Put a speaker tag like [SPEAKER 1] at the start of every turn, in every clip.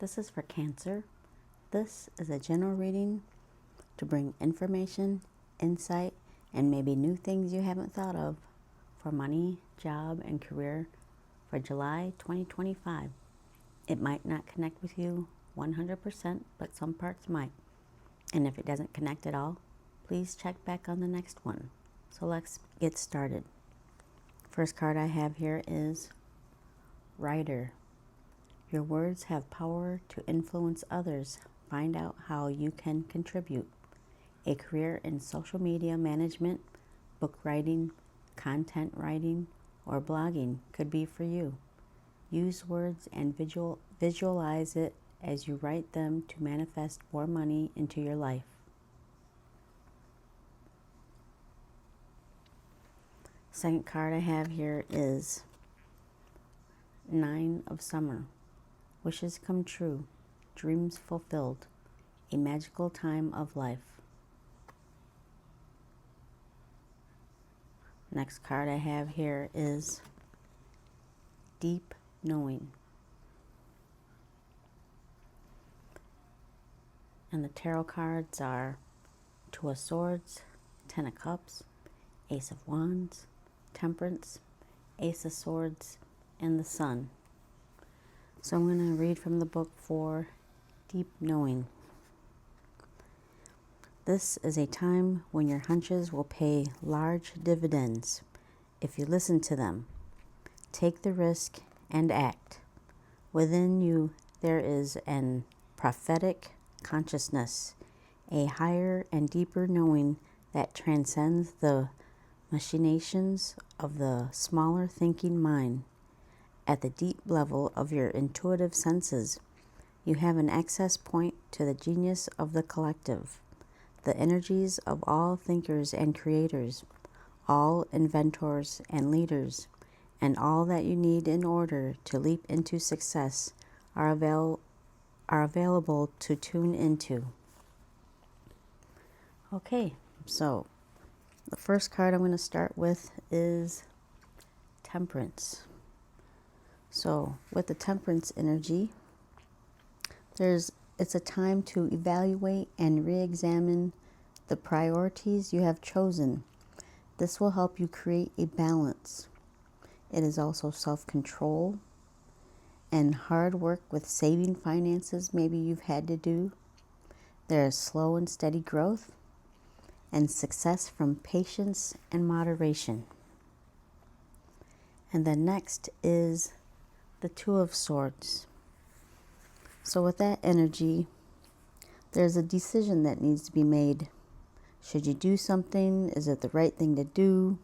[SPEAKER 1] This is for Cancer. This is a general reading to bring information, insight, and maybe new things you haven't thought of for money, job, and career for July 2025. It might not connect with you 100%, but some parts might. And if it doesn't connect at all, please check back on the next one. So let's get started. First card I have here is Rider. Your words have power to influence others. Find out how you can contribute. A career in social media management, book writing, content writing, or blogging could be for you. Use words and visualize it as you write them to manifest more money into your life. Second card I have here is Nine of Summer. Wishes come true, dreams fulfilled, a magical time of life. Next card I have here is Deep Knowing. And the tarot cards are Two of Swords, Ten of Cups, Ace of Wands, Temperance, Ace of Swords, and the Sun. So I'm going to read from the book for Deep Knowing. This is a time when your hunches will pay large dividends if you listen to them. Take the risk and act. Within you there is an prophetic consciousness, a higher and deeper knowing that transcends the machinations of the smaller thinking mind. At the deep level of your intuitive senses, you have an access point to the genius of the collective, the energies of all thinkers and creators, all inventors and leaders, and all that you need in order to leap into success are available to tune into. Okay, so the first card I'm going to start with is Temperance. So with the Temperance energy, it's a time to evaluate and re-examine the priorities you have chosen. This will help you create a balance. It is also self-control and hard work with saving finances maybe you've had to do. There is slow and steady growth and success from patience and moderation. And then next is the Two of Swords. So with that energy, there's a decision that needs to be made. Should you do something? Is it the right thing to do?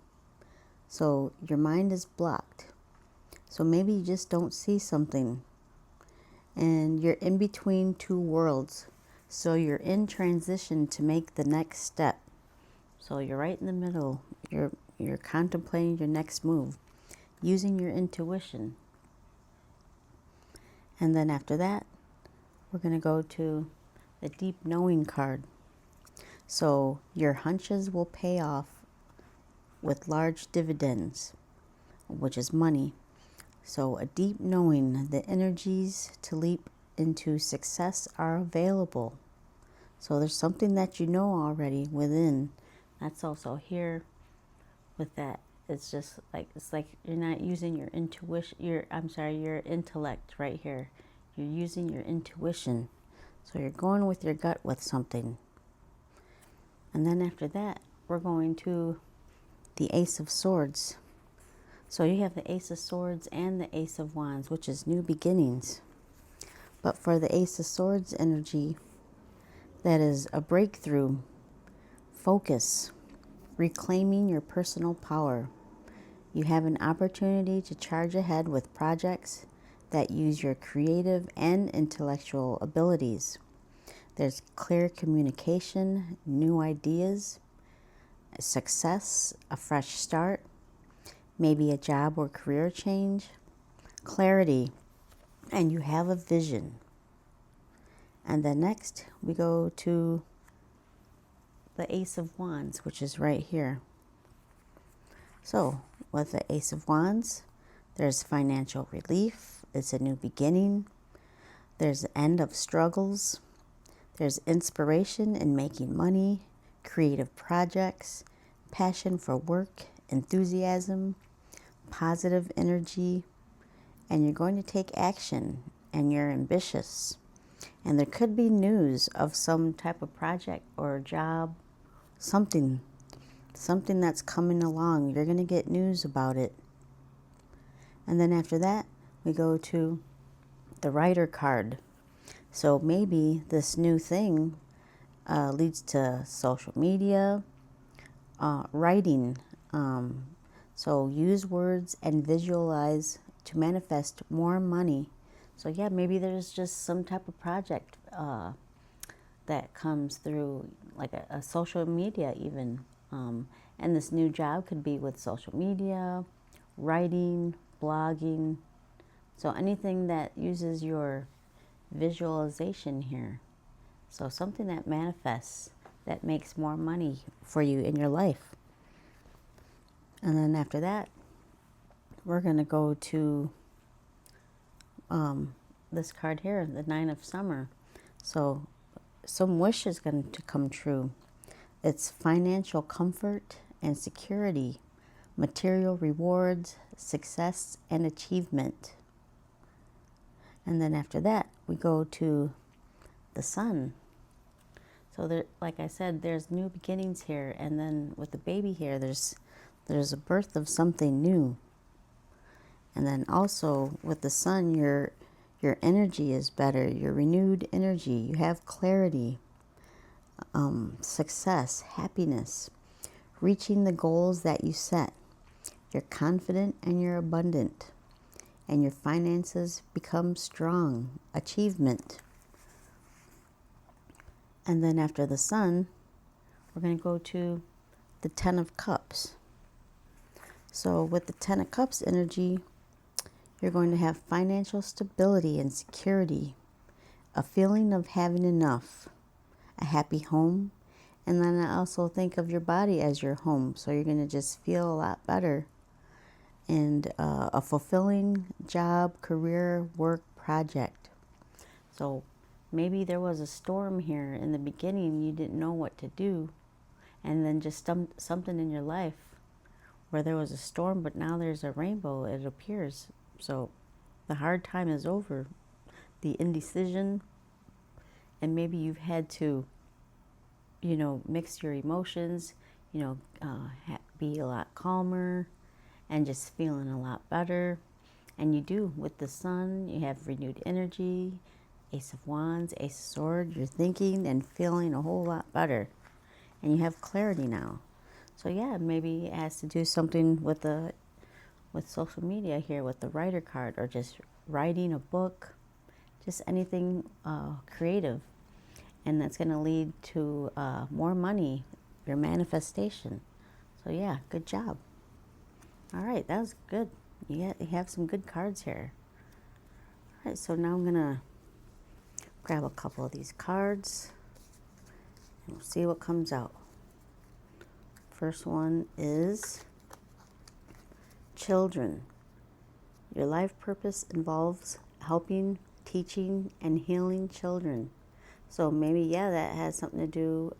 [SPEAKER 1] So your mind is blocked. So maybe you just don't see something. And you're in between two worlds. So you're in transition to make the next step. So you're right in the middle. You're contemplating your next move, using your intuition. And then after that, we're going to go to the Deep Knowing card. So your hunches will pay off with large dividends, which is money. So a deep knowing, the energies to leap into success are available. So there's something that you know already within. That's also here with that. It's like you're not using your intuition, your intellect right here. You're using your intuition. So you're going with your gut with something. And then after that, we're going to the Ace of Swords. So you have the Ace of Swords and the Ace of Wands, which is new beginnings. But for the Ace of Swords energy, that is a breakthrough, focus, reclaiming your personal power. You have an opportunity to charge ahead with projects that use your creative and intellectual abilities. There's clear communication, new ideas, success, a fresh start, maybe a job or career change, clarity, and you have a vision. And then next we go to the Ace of Wands, which is right here. So with the Ace of Wands, there's financial relief. It's a new beginning. There's the end of struggles. There's inspiration in making money, creative projects, passion for work, enthusiasm, positive energy, and you're going to take action and you're ambitious. And there could be news of some type of project or job, something that's coming along. You're going to get news about it. And then after that, we go to the Rider card. So maybe this new thing leads to social media, writing. So use words and visualize to manifest more money. So yeah, maybe there's just some type of project that comes through, like a social media even. And this new job could be with social media, writing, blogging. So anything that uses your visualization here. So something that manifests, that makes more money for you in your life. And then after that, we're going to go to this card here, the Nine of Summer. So some wish is going to come true. It's financial comfort and security, material rewards, success and achievement. And then after that, we go to the Sun. So there, like I said, there's new beginnings here. And then with the baby here, there's a birth of something new. And then also with the Sun, your energy is better, your renewed energy. You have clarity, success, happiness, reaching the goals that you set. You're confident and you're abundant. And your finances become strong, achievement. And then after the Sun, we're going to go to the Ten of Cups. So with the Ten of Cups energy, you're going to have financial stability and security, a feeling of having enough, a happy home, and then I also think of your body as your home. So you're going to just feel a lot better. And a fulfilling job, career, work, project. So maybe there was a storm here in the beginning, you didn't know what to do, and then just something in your life where there was a storm, but now there's a rainbow, it appears. So the hard time is over, the indecision, and maybe you've had to, mix your emotions, be a lot calmer and just feeling a lot better. And you do with the Sun, you have renewed energy, Ace of Wands, Ace of Swords, you're thinking and feeling a whole lot better. And you have clarity now. So yeah, maybe it has to do something with social media here with the Rider card, or just writing a book, just anything creative. And that's going to lead to more money, your manifestation. So yeah, good job. All right, that was good. You have some good cards here. All right, so now I'm going to grab a couple of these cards and we'll see what comes out. First one is children. Your life purpose involves helping, teaching, and healing children. So maybe, yeah, that has something to do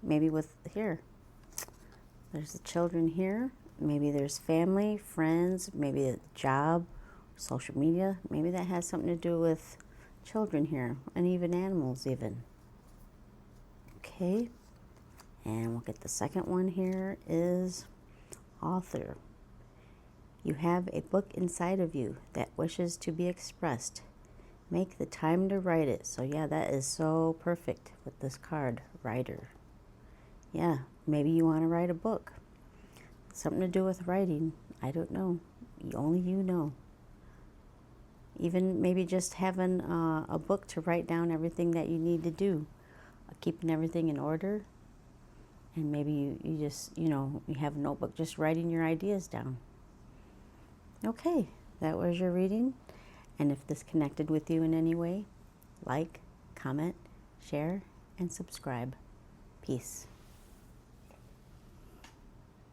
[SPEAKER 1] maybe with here. There's the children here. Maybe there's family, friends, maybe a job, social media. Maybe that has something to do with children here, and even animals even. Okay, and we'll get the second one here is author. You have a book inside of you that wishes to be expressed. Make the time to write it. So yeah, that is so perfect with this card, writer. Yeah, maybe you want to write a book. Something to do with writing. I don't know. Only you know. Even maybe just having a book to write down everything that you need to do. Keeping everything in order. And maybe you just, you have a notebook just writing your ideas down. Okay, that was your reading. And if this connected with you in any way, like, comment, share, and subscribe. Peace.